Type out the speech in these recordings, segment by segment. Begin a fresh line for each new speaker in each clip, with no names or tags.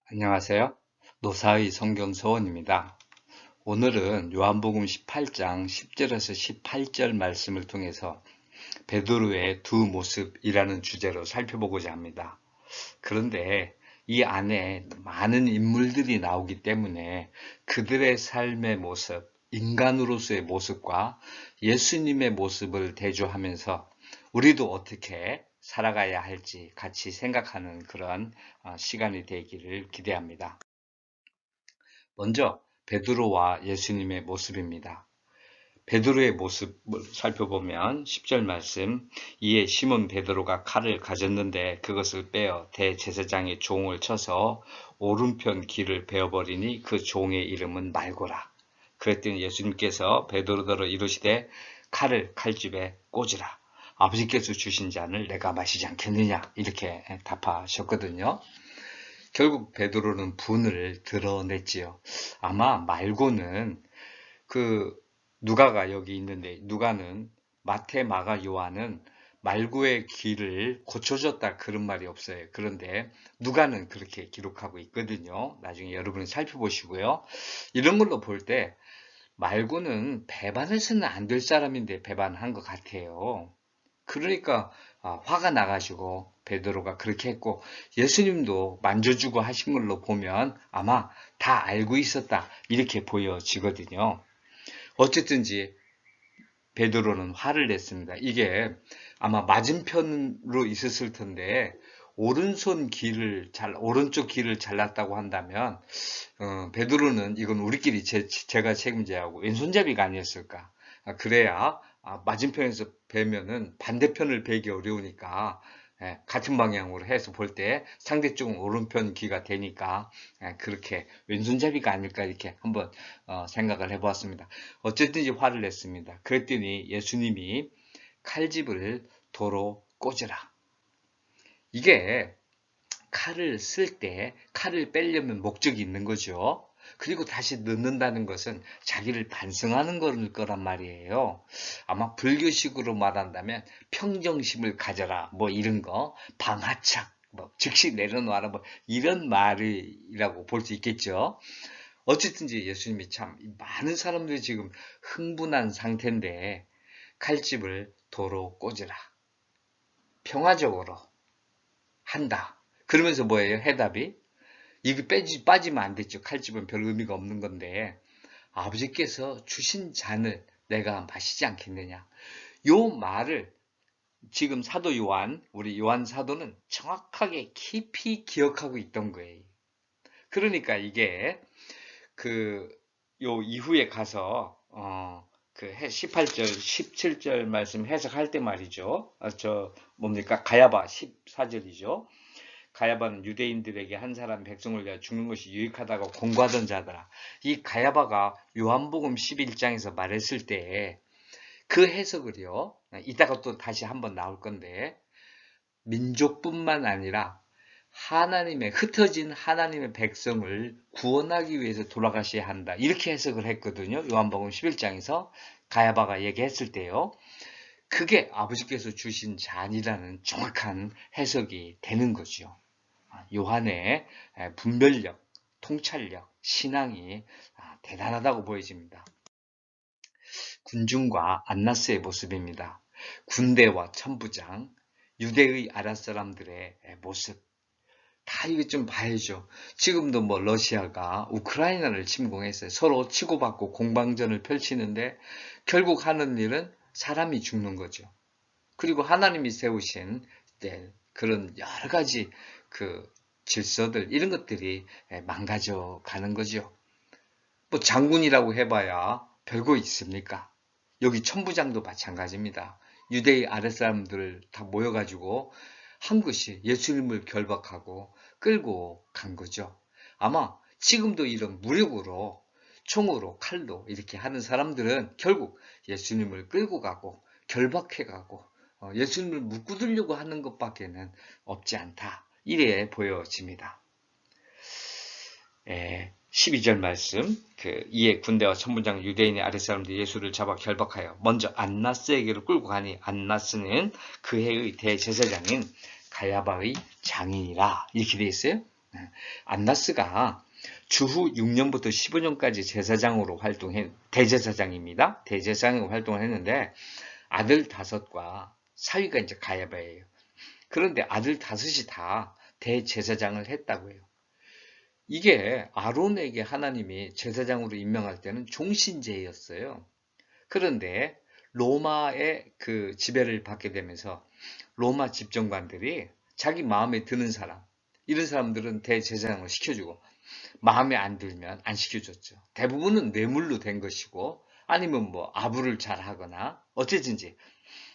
안녕하세요. 노사의 성경서원입니다. 오늘은 요한복음 18장 10절에서 18절 말씀을 통해서 베드로의 두 모습이라는 주제로 살펴보고자 합니다. 그런데 이 안에 많은 인물들이 나오기 때문에 그들의 삶의 모습, 인간으로서의 모습과 예수님의 모습을 대조하면서 우리도 어떻게 살아가야 할지 같이 생각하는 그런 시간이 되기를 기대합니다. 먼저 베드로와 예수님의 모습입니다. 베드로의 모습을 살펴보면 10절 말씀, 이에 시몬 베드로가 칼을 가졌는데 그것을 빼어 대제사장의 종을 쳐서 오른편 귀를 베어버리니 그 종의 이름은 말고라. 그랬더니 예수님께서 베드로더러 이르시되 칼을 칼집에 꽂으라. 아버지께서 주신 잔을 내가 마시지 않겠느냐, 이렇게 답하셨거든요. 결국 베드로는 분을 드러냈지요. 아마 말고는 누가가 여기 있는데, 누가는 마태, 마가, 요한은 말고의 귀를 고쳐줬다 그런 말이 없어요. 그런데 누가는 그렇게 기록하고 있거든요. 나중에 여러분이 살펴보시고요. 이런 걸로 볼 때 말고는 배반해서는 안 될 사람인데 배반한 것 같아요. 그러니까 화가 나가지고 베드로가 그렇게 했고, 예수님도 만져주고 하신 걸로 보면 아마 다 알고 있었다, 이렇게 보여지거든요. 어쨌든지 베드로는 화를 냈습니다. 이게 아마 맞은편으로 있었을 텐데 오른쪽 귀를 잘랐다고 한다면 베드로는 이건 우리끼리 제가 책임져야 하고 왼손잡이가 아니었을까. 그래야 맞은편에서 베면은 반대편을 베기 어려우니까 같은 방향으로 해서 볼 때 상대쪽은 오른편 귀가 되니까 그렇게 왼손잡이가 아닐까, 이렇게 한번 생각을 해보았습니다. 어쨌든지 화를 냈습니다. 그랬더니 예수님이 칼집을 도로 꽂으라. 이게 칼을 쓸 때 칼을 빼려면 목적이 있는 거죠. 그리고 다시 넣는다는 것은 자기를 반성하는 거란 말이에요. 아마 불교식으로 말한다면 평정심을 가져라, 뭐 이런 거, 방하착, 뭐 즉시 내려놓아라, 뭐 이런 말이라고 볼 수 있겠죠. 어쨌든지 예수님이 참 많은 사람들이 지금 흥분한 상태인데 칼집을 도로 꽂으라. 평화적으로 한다. 그러면서 뭐예요? 해답이? 이게 빠지면 안 됐죠. 칼집은 별 의미가 없는 건데, 아버지께서 주신 잔을 내가 마시지 않겠느냐. 요 말을 지금 사도 요한, 우리 요한 사도는 정확하게 깊이 기억하고 있던 거예요. 그러니까 이게 요 이후에 가서 그 18절, 17절 말씀 해석할 때 말이죠. 뭡니까? 가야바 14절이죠. 가야바는 유대인들에게 한 사람 백성을 위하여 죽는 것이 유익하다고 공부하던 자더라. 이 가야바가 요한복음 11장에서 말했을 때 그 해석을요, 이따가 또 다시 한번 나올 건데, 민족뿐만 아니라 흩어진 하나님의 백성을 구원하기 위해서 돌아가셔야 한다, 이렇게 해석을 했거든요. 요한복음 11장에서 가야바가 얘기했을 때요. 그게 아버지께서 주신 잔이라는 정확한 해석이 되는 거죠. 요한의 분별력, 통찰력, 신앙이 대단하다고 보여집니다. 군중과 안나스의 모습입니다. 군대와 천부장, 유대의 아랫 사람들의 모습, 다 이거 좀 봐야죠. 지금도 뭐 러시아가 우크라이나를 침공했어요. 서로 치고받고 공방전을 펼치는데 결국 하는 일은 사람이 죽는 거죠. 그리고 하나님이 세우신 그런 여러 가지 질서들, 이런 것들이 망가져 가는 거죠. 뭐 장군이라고 해봐야 별거 있습니까? 여기 천부장도 마찬가지입니다. 유대의 아랫사람들 다 모여가지고 한 것이 예수님을 결박하고 끌고 간 거죠. 아마 지금도 이런 무력으로, 총으로, 칼로 이렇게 하는 사람들은 결국 예수님을 끌고 가고 결박해가고 예수님을 묶어두려고 하는 것밖에는 없지 않다, 이래 보여집니다. 12절 말씀, 이에 군대와 천부장 유대인의 아랫사람들이 예수를 잡아 결박하여 먼저 안나스에게로 끌고 가니 안나스는 그 해의 대제사장인 가야바의 장인이라, 이렇게 되어 있어요. 안나스가 주후 6년부터 15년까지 제사장으로 대제사장입니다. 대제사장으로 활동을 했는데 아들 5과 사위가 이제 가야바예요. 그런데 아들 5이 다 대제사장을 했다고 해요. 이게 아론에게 하나님이 제사장으로 임명할 때는 종신제였어요. 그런데 로마의 그 지배를 받게 되면서 로마 집정관들이 자기 마음에 드는 사람, 이런 사람들은 대제사장을 시켜주고 마음에 안 들면 안 시켜줬죠. 대부분은 뇌물로 된 것이고 아니면 뭐 아부를 잘하거나 어쨌든지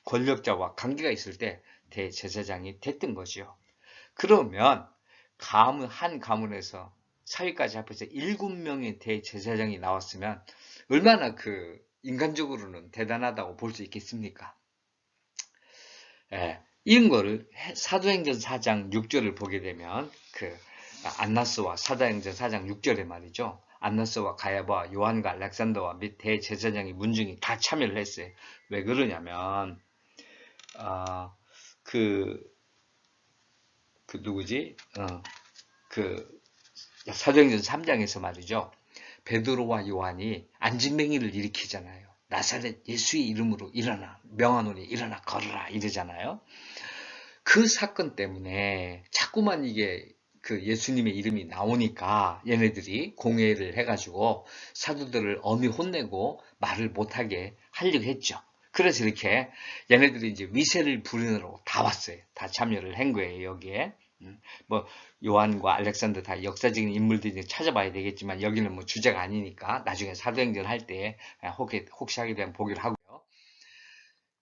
권력자와 관계가 있을 때 대제사장이 됐던 거죠. 그러면 한 가문에서 사위까지 합해서 7명의 대제사장이 나왔으면 얼마나 그 인간적으로는 대단하다고 볼 수 있겠습니까? 예, 이런 거를 사도행전 4장 6절을 보게 되면 안나스와 사도행전 4장 6절에 말이죠. 안나스와 가야바, 요한과 알렉산더와 및 대제사장의 문중이 다 참여를 했어요. 왜 그러냐면 누구지? 사도행전 3장에서 말이죠. 베드로와 요한이 안진뱅이를 일으키잖아요. 나사렛 예수의 이름으로 일어나, 명하노니 일어나 걸어라 이러잖아요. 그 사건 때문에 자꾸만 이게 그 예수님의 이름이 나오니까 얘네들이 공회를 해가지고 사도들을 엄히 혼내고 말을 못하게 하려고 했죠. 그래서 이렇게 얘네들이 이제 위세를 부리느라고 다 왔어요. 다 참여를 한 거예요, 여기에. 뭐 요한과 알렉산더 다 역사적인 인물들이 찾아봐야 되겠지만 여기는 뭐 주제가 아니니까 나중에 사도행전 할 때 혹시 하게 되면 보기를 하고요.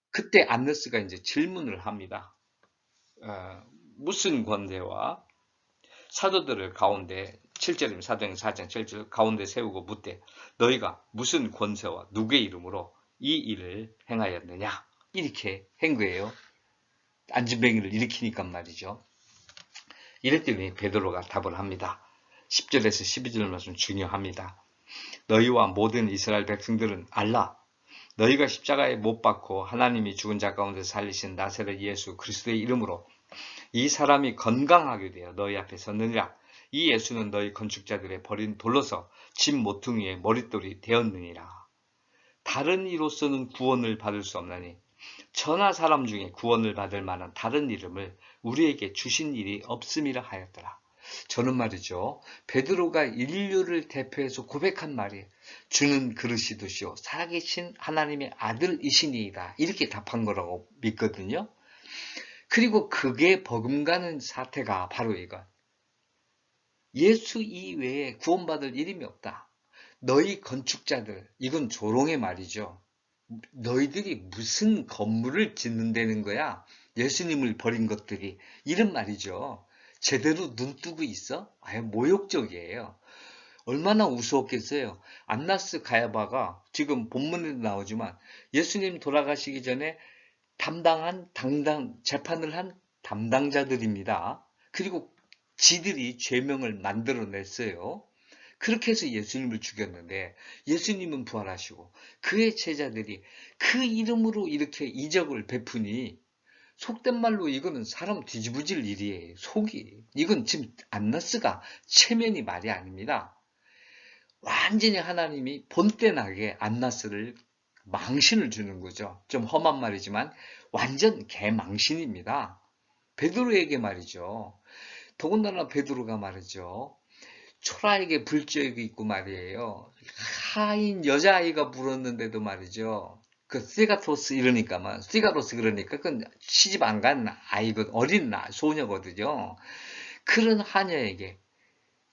그때 안너스가 이제 질문을 합니다. 무슨 권세와 사도들을 가운데 7절이면 사도행전 4장 7절 가운데 세우고 묻되 너희가 무슨 권세와 누구의 이름으로 이 일을 행하였느냐 이렇게 한 거예요. 안진뱅이를 일으키니까 말이죠. 이랬더니 베드로가 답을 합니다. 10절에서 12절 말씀 중요합니다. 너희와 모든 이스라엘 백성들은 알라. 너희가 십자가에 못 박고 하나님이 죽은 자 가운데 살리신 나사렛 예수 그리스도의 이름으로 이 사람이 건강하게 되어 너희 앞에 섰느니라. 이 예수는 너희 건축자들의 버린 돌로서 집 모퉁이의 머릿돌이 되었느니라. 다른 이로서는 구원을 받을 수 없나니 천하 사람 중에 구원을 받을 만한 다른 이름을 우리에게 주신 일이 없음이라 하였더라. 저는 말이죠. 베드로가 인류를 대표해서 고백한 말이 주는 그릇이듯이요 살아계신 하나님의 아들이시니이다. 이렇게 답한 거라고 믿거든요. 그리고 그게 버금가는 사태가 바로 이거. 예수 이외에 구원받을 이름이 없다. 너희 건축자들, 이건 조롱의 말이죠. 너희들이 무슨 건물을 짓는다는 거야? 예수님을 버린 것들이. 이런 말이죠. 제대로 눈 뜨고 있어? 아예 모욕적이에요. 얼마나 우스웠겠어요. 안나스 가야바가 지금 본문에도 나오지만 예수님 돌아가시기 전에 재판을 한 담당자들입니다. 그리고 지들이 죄명을 만들어냈어요. 그렇게 해서 예수님을 죽였는데 예수님은 부활하시고 그의 제자들이 그 이름으로 이렇게 이적을 베푸니 속된 말로 이거는 사람 뒤집어질 일이에요. 속이. 이건 지금 안나스가 체면이 말이 아닙니다. 완전히 하나님이 본때 나게 안나스를 망신을 주는 거죠. 좀 험한 말이지만 완전 개망신입니다. 베드로에게 말이죠. 더군다나 베드로가 말이죠. 초라하게 불지옥이 있고 말이에요. 하인 여자아이가 물었는데도 말이죠. 그 시가토스 이러니까만 시가로스 그러니까 그건 시집 안 간 아이거든 어린 소녀거든요. 그런 하녀에게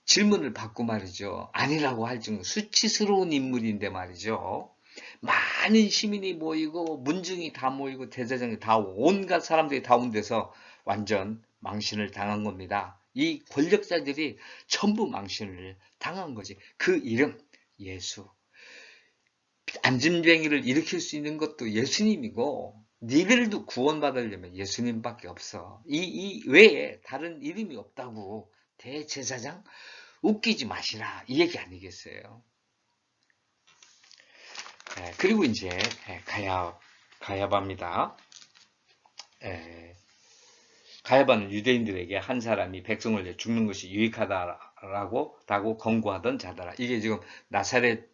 질문을 받고 말이죠. 아니라고 할 정도 수치스러운 인물인데 말이죠. 많은 시민이 모이고 문중이 다 모이고 대제사장이 다 온갖 사람들이 다 온 데서 완전 망신을 당한 겁니다. 이 권력자들이 전부 망신을 당한 거지. 그 이름 예수. 안진뱅이를 일으킬 수 있는 것도 예수님이고 니들도 구원받으려면 예수님밖에 없어. 이 외에 다른 이름이 없다고. 대제사장 웃기지 마시라 이 얘기 아니겠어요. 그리고 이제 가야바입니다. 가야바는 유대인들에게 한 사람이 백성을 위해 죽는 것이 유익하다라고 권고하던 자더라. 이게 지금 나사렛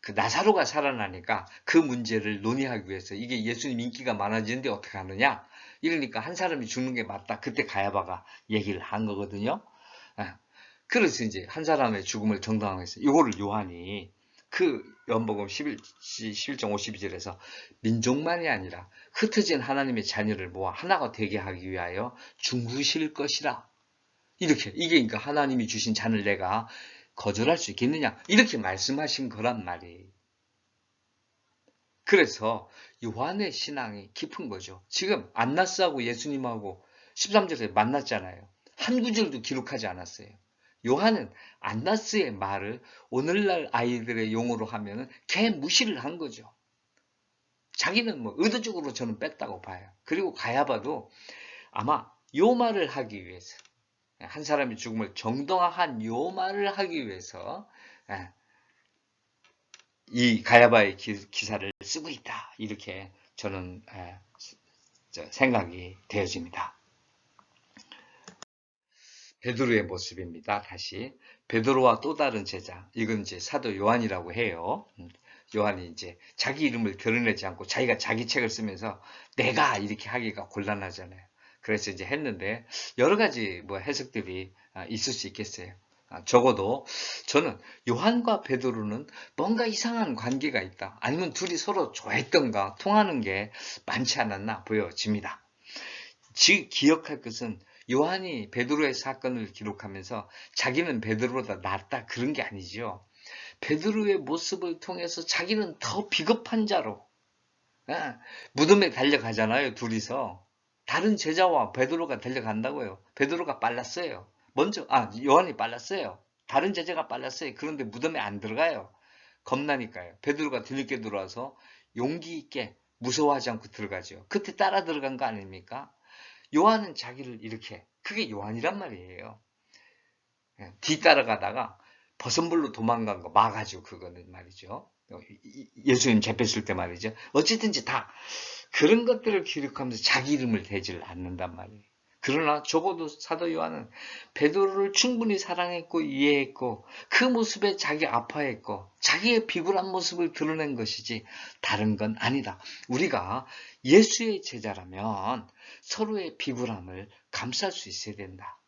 그 나사로가 살아나니까 그 문제를 논의하기 위해서 이게 예수님 인기가 많아지는데 어떻게 하느냐? 이러니까 한 사람이 죽는 게 맞다. 그때 가야바가 얘기를 한 거거든요. 아, 그래서 이제 한 사람의 죽음을 정당화해서 이거를 요한이 그 요한복음 11장 52절에서 민족만이 아니라 흩어진 하나님의 자녀를 모아 하나가 되게 하기 위하여 중후실 것이라. 이렇게 이게 그러니까 하나님이 주신 잔을 내가 거절할 수 있겠느냐? 이렇게 말씀하신 거란 말이에요. 그래서 요한의 신앙이 깊은 거죠. 지금 안나스하고 예수님하고 13절에 만났잖아요. 한 구절도 기록하지 않았어요. 요한은 안나스의 말을 오늘날 아이들의 용어로 하면 개무시를 한 거죠. 자기는 뭐 의도적으로 저는 뺐다고 봐요. 그리고 가야바도 아마 요 말을 하기 위해서 한 사람의 죽음을 정당화한 요 말을 하기 위해서 이 가야바의 기사를 쓰고 있다. 이렇게 저는 생각이 되어집니다. 베드로의 모습입니다. 다시 베드로와 또 다른 제자. 이건 이제 사도 요한이라고 해요. 요한이 이제 자기 이름을 드러내지 않고 자기가 자기 책을 쓰면서 내가 이렇게 하기가 곤란하잖아요. 그래서 이제 했는데 여러 가지 뭐 해석들이 있을 수 있겠어요. 적어도 저는 요한과 베드로는 뭔가 이상한 관계가 있다. 아니면 둘이 서로 좋아했던가 통하는 게 많지 않았나 보여집니다. 기억할 것은 요한이 베드로의 사건을 기록하면서 자기는 베드로보다 낫다 그런 게 아니죠. 베드로의 모습을 통해서 자기는 더 비겁한 자로 무덤에 달려가잖아요. 둘이서. 다른 제자와 베드로가 달려간다고요. 베드로가 빨랐어요. 요한이 빨랐어요. 다른 제자가 빨랐어요. 그런데 무덤에 안 들어가요. 겁나니까요. 베드로가 뒤늦게 들어와서 용기 있게 무서워하지 않고 들어가죠. 그때 따라 들어간 거 아닙니까? 요한은 자기를 이렇게, 그게 요한이란 말이에요. 뒤따라가다가 버선불로 도망간 거 막아줘. 그거는 말이죠. 예수님 잡혔을 때 말이죠. 어쨌든지 다 그런 것들을 기록하면서 자기 이름을 대지를 않는단 말이에요. 그러나 적어도 사도 요한은 베드로를 충분히 사랑했고 이해했고 그 모습에 자기 아파했고 자기의 비굴한 모습을 드러낸 것이지 다른 건 아니다. 우리가 예수의 제자라면 서로의 비굴함을 감쌀 수 있어야 된다.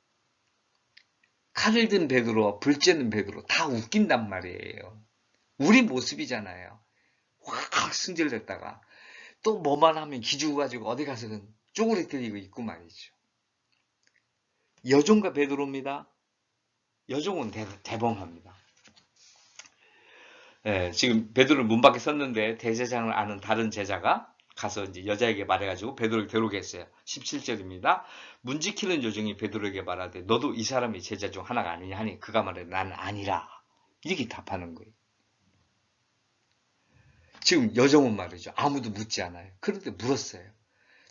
칼을 든 베드로와 불쬐는 베드로 다 웃긴단 말이에요. 우리 모습이잖아요. 확 승질냈다가 또 뭐만 하면 기죽어 가지고 어디 가서는 쪼그리뜨리고 있고 말이죠. 여종과 베드로입니다. 여종은 대범합니다. 지금 베드로를 문 밖에 섰는데 대제장을 아는 다른 제자가 가서 이제 여자에게 말해가지고 베드로를 데려오게 했어요. 17절입니다. 문 지키는 여종이 베드로에게 말하되 너도 이 사람이 제자 중 하나가 아니냐 하니 그가 말해 나는 아니라. 이렇게 답하는 거예요. 지금 여종은 말이죠. 아무도 묻지 않아요. 그런데 물었어요.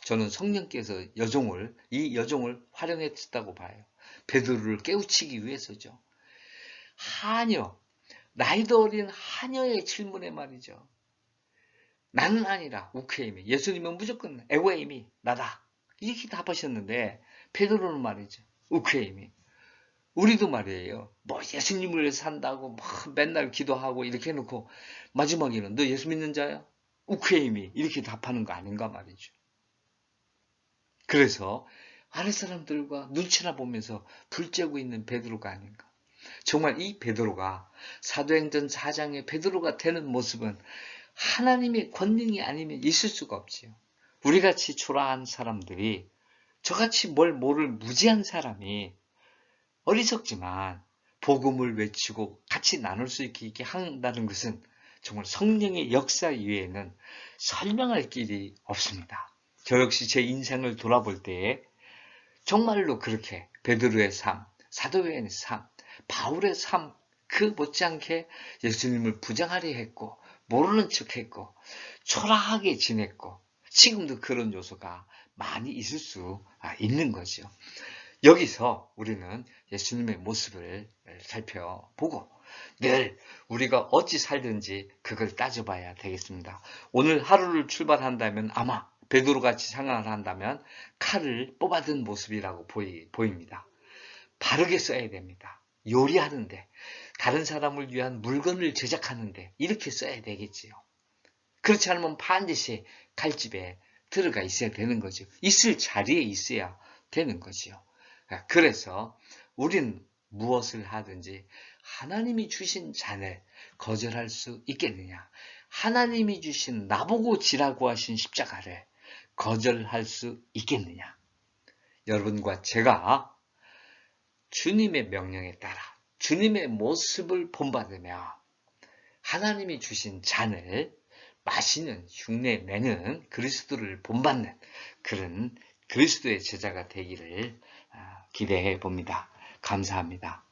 저는 성령께서 이 여종을 활용했다고 봐요. 베드로를 깨우치기 위해서죠. 나이도 어린 하녀의 질문에 말이죠. 나는 아니라 우크임이, 예수님은 무조건 에고임이 나다. 이렇게 답하셨는데 베드로는 말이죠. 우크임이. 우리도 말이에요. 뭐 예수님을 위해서 산다고 뭐 맨날 기도하고 이렇게 해놓고 마지막에는 너 예수 믿는 자야? 우크임이 이렇게 답하는 거 아닌가 말이죠. 그래서 아랫사람들과 눈치나 보면서 불쬐고 있는 베드로가 아닌가. 정말 이 베드로가 사도행전 4장의 베드로가 되는 모습은 하나님의 권능이 아니면 있을 수가 없지요. 우리같이 초라한 사람들이 저같이 뭘 모를 무지한 사람이 어리석지만 복음을 외치고 같이 나눌 수 있게 한다는 것은 정말 성령의 역사 이외에는 설명할 길이 없습니다. 저 역시 제 인생을 돌아볼 때에 정말로 그렇게 베드로의 삶, 사도행의 삶, 바울의 삶, 그 못지않게 예수님을 부정하려 했고 모르는 척했고 초라하게 지냈고 지금도 그런 요소가 많이 있을 수 있는 거죠. 여기서 우리는 예수님의 모습을 살펴보고 늘 우리가 어찌 살든지 그걸 따져봐야 되겠습니다. 오늘 하루를 출발한다면 아마 베드로같이 생각을 한다면 칼을 뽑아든 모습이라고 보입니다. 바르게 써야 됩니다. 요리하는데, 다른 사람을 위한 물건을 제작하는데 이렇게 써야 되겠지요. 그렇지 않으면 반드시 칼집에 들어가 있어야 되는 거죠. 있을 자리에 있어야 되는 거지요. 그래서 우리는 무엇을 하든지 하나님이 주신 잔을 거절할 수 있겠느냐? 하나님이 주신 나보고 지라고 하신 십자가를 거절할 수 있겠느냐? 여러분과 제가 주님의 명령에 따라 주님의 모습을 본받으며 하나님이 주신 잔을 마시는 흉내 내는 그리스도를 본받는 그런 그리스도의 제자가 되기를 기대해 봅니다. 감사합니다.